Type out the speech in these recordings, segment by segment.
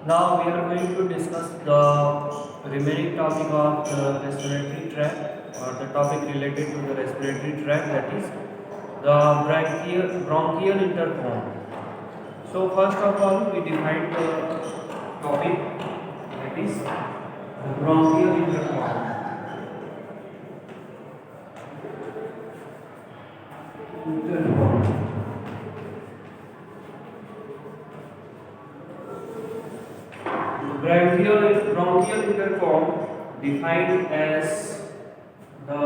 Now we are going to discuss the remaining topic of the respiratory tract, or the topic related to the respiratory tract, that is the bronchial intercom. So first of all we define the topic, that is the bronchial intercom. Bronchial intercom defined as the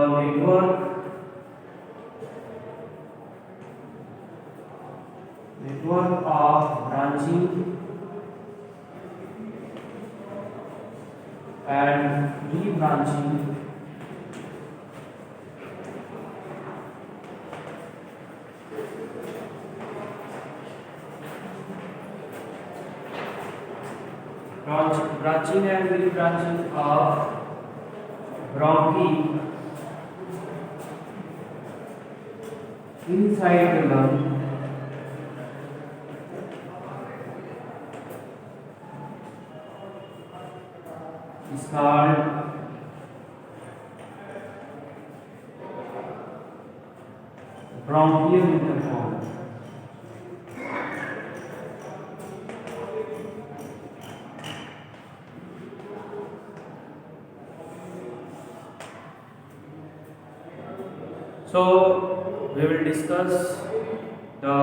network of branching and rebranching branching and rebranching of bronchi inside the lung is called bronchial intercom. So we will discuss the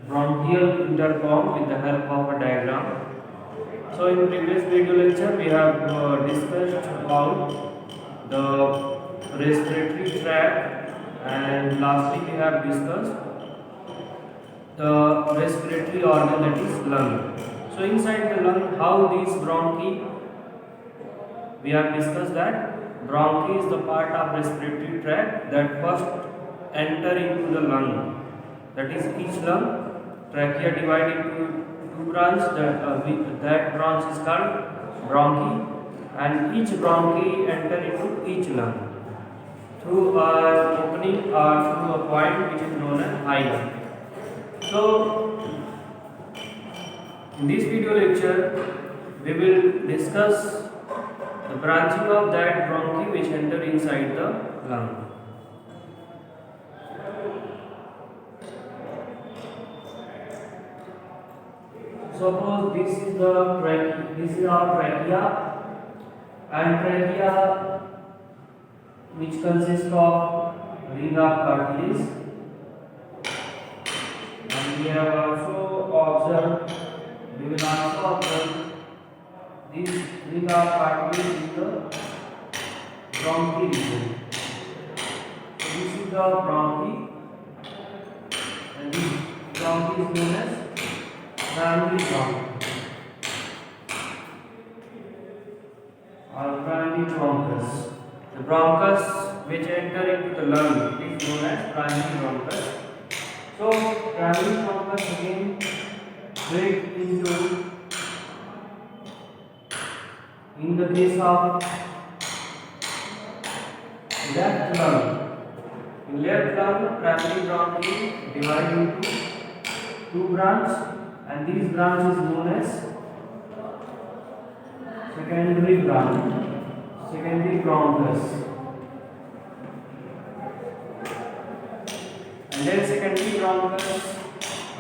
bronchial intercom with the help of a diagram. So in previous video lecture we have discussed about the respiratory tract, and lastly we have discussed the respiratory organ, that is lung. So inside the lung, how these bronchi, we have discussed that bronchi is the part of respiratory tract that first enter into the lung, that is each lung. Trachea divided into two branches, that branch is called bronchi, and each bronchi enter into each lung through an opening or through a point which is known as hilum. So in this video lecture we will discuss the branching of that bronchi which enter inside the lung. Suppose this is our trachea, and trachea which consists of ring of cartilage, and we will also observe this ring of cartilage in the bronchi region. So this is the bronchi, and this bronchi is known as primary bronchi or primary bronchus. The bronchus which enter into the lung is known as primary bronchus. So primary bronchus again break into, in the case of left lung, in left lung primary bronchi divide into two branches, and these branch is known as secondary bronchus, and then secondary bronchus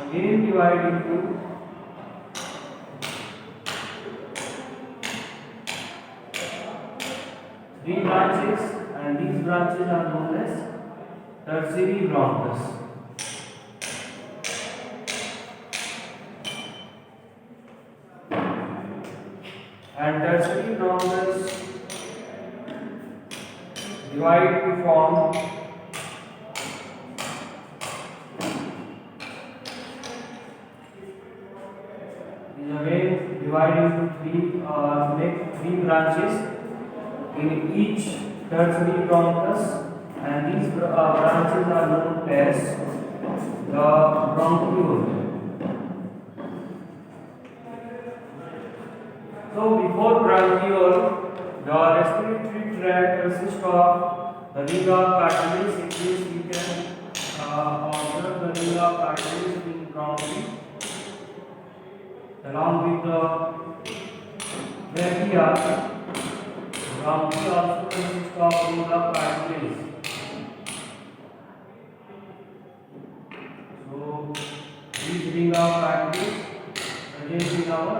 again divide into three branches, and these branches are known as tertiary bronchus. And tertiary bronchus divide to form divide into three, make three branches in each tertiary bronchus, and these branches are known as the bronchiole. So before bronchiole, the respiratory tract consists of the ring of cartilage, in which we can observe the ring of cartilage in bronchi. The along with the trachea. Bronchi also consists of ring of cartilage. So this ring of cartilage present in our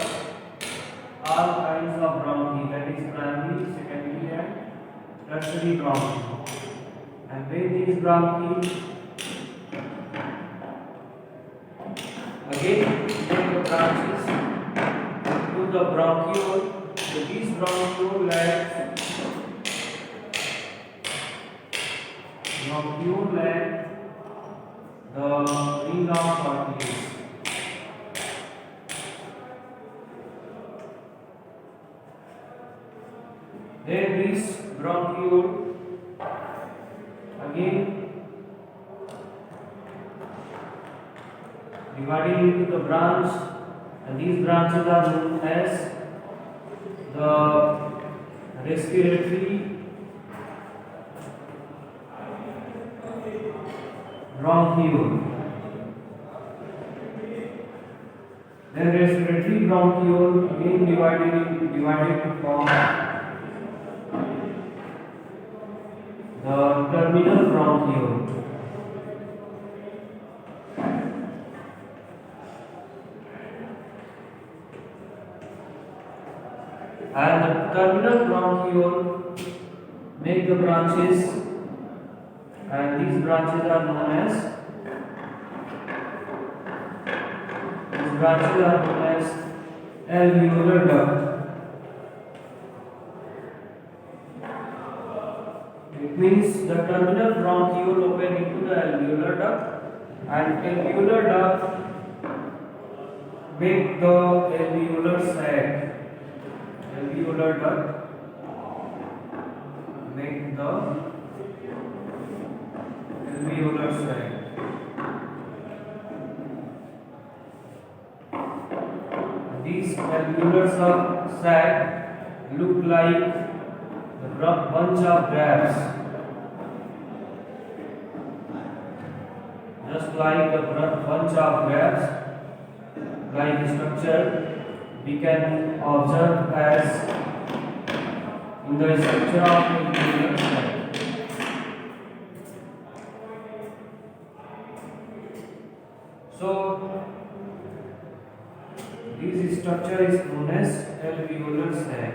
all kinds of bronchi, that is primary, secondary and tertiary bronchi. And when these bronchi again make the branches to the bronchiole, so these bronchiole lack the ring of cartilage. Then this bronchiole again divided into the branch, and these branches are known as the respiratory bronchiole. Then respiratory bronchiole again divided to form the terminal bronchiole. And the terminal bronchiole make the branches, and these branches are known as alveolar duct. It means the terminal bronchiole open into the alveolar duct, and alveolar duct make the alveolar sac. Alveolar duct make the alveolar sac. These alveolar sac look like a bunch of grapes, just like a bunch of grapes, like structure we can observe as in the structure of alveolar sac. So this structure is known as alveolar sac.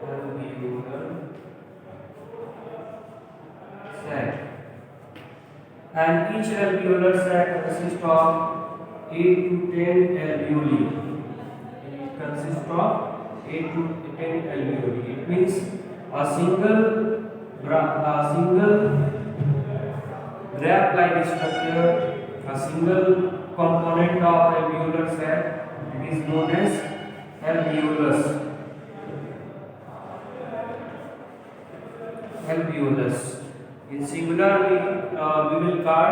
Alveolar sac. And each alveolar sac consists of 8 to 10 alveoli. It consists of 8 to 10 alveoli. It means a single grape-like structure, a single component of alveolar sac, it is known as alveolus. Alveolus. In singular we will call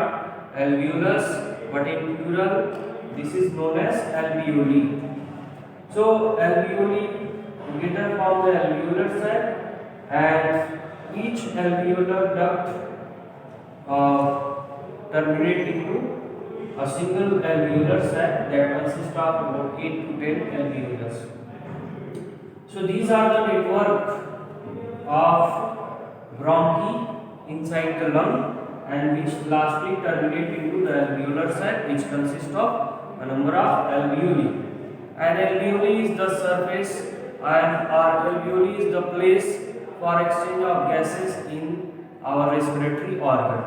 alveolus, but in plural this is known as alveoli. So alveoli together form the alveolar sac, and each alveolar duct terminate into a single alveolar sac that consists of about 8 to 10 alveolus. So these are the network of bronchi inside the lung, and which lastly terminate into the alveolar sac, which consists of a number of alveoli. And alveoli is the surface, and our alveoli is the place for exchange of gases in our respiratory organ.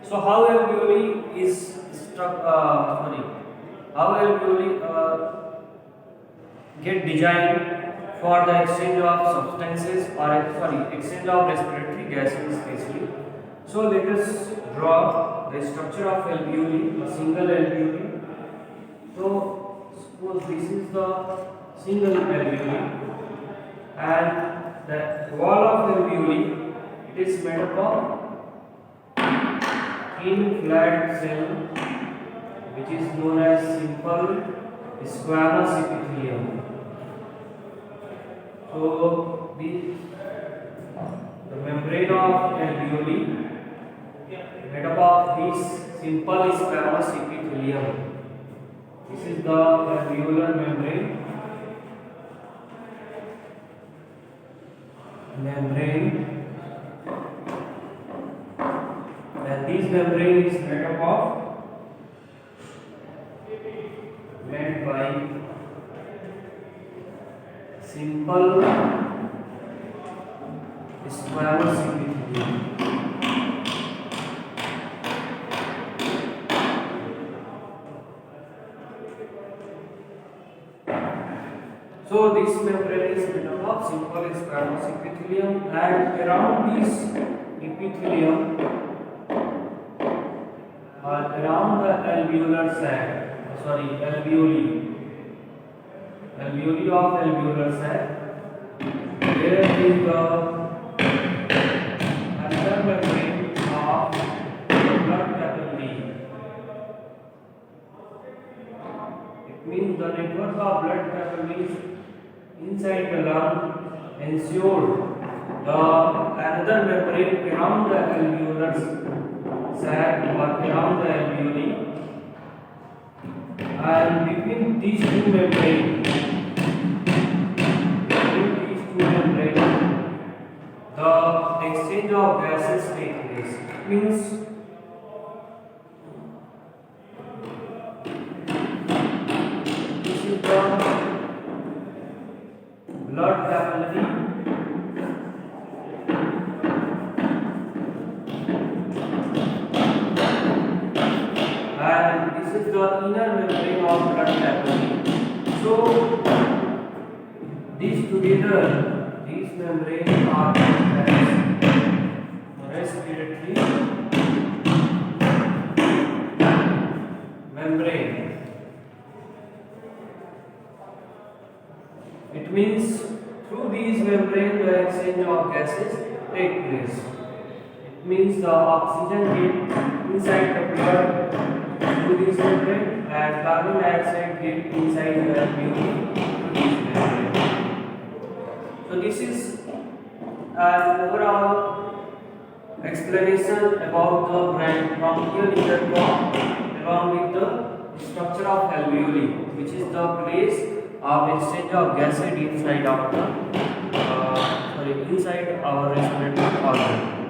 So how alveoli get designed for the exchange of substances, or exchange of respiratory gases especially. So let us draw the structure of alveoli, a single alveoli. So suppose this is the single alveoli, and the wall of alveoli, it is made up of thin flat cell, which is known as simple squamous epithelium. So the membrane of alveoli made up of this simple squamous epithelium. This is the alveolar membrane. And this membrane is made by simple squamous epithelium. So this membrane is made up of simple squamous epithelium, and around this epithelium, around the alveolar sac, alveoli of alveolar sac, there is the another membrane of blood capillary. It means the network of blood capillaries inside the lung ensured the another membrane around the alveolar sac or around the alveoli, and between these two membranes, the exchange of gases take place. It means this is the blood capillary, and this is the inner membrane of blood capillary. So these together, these membranes are known as respiratory membrane. It means through these membranes the exchange of gases take place. It means the oxygen get inside the blood through this membrane, and carbon dioxide get inside the alveoli through this membrane. So this is an overall explanation about the bronchial intercom along with the structure of alveoli, which is the place of exchange of gases inside our respiratory organ.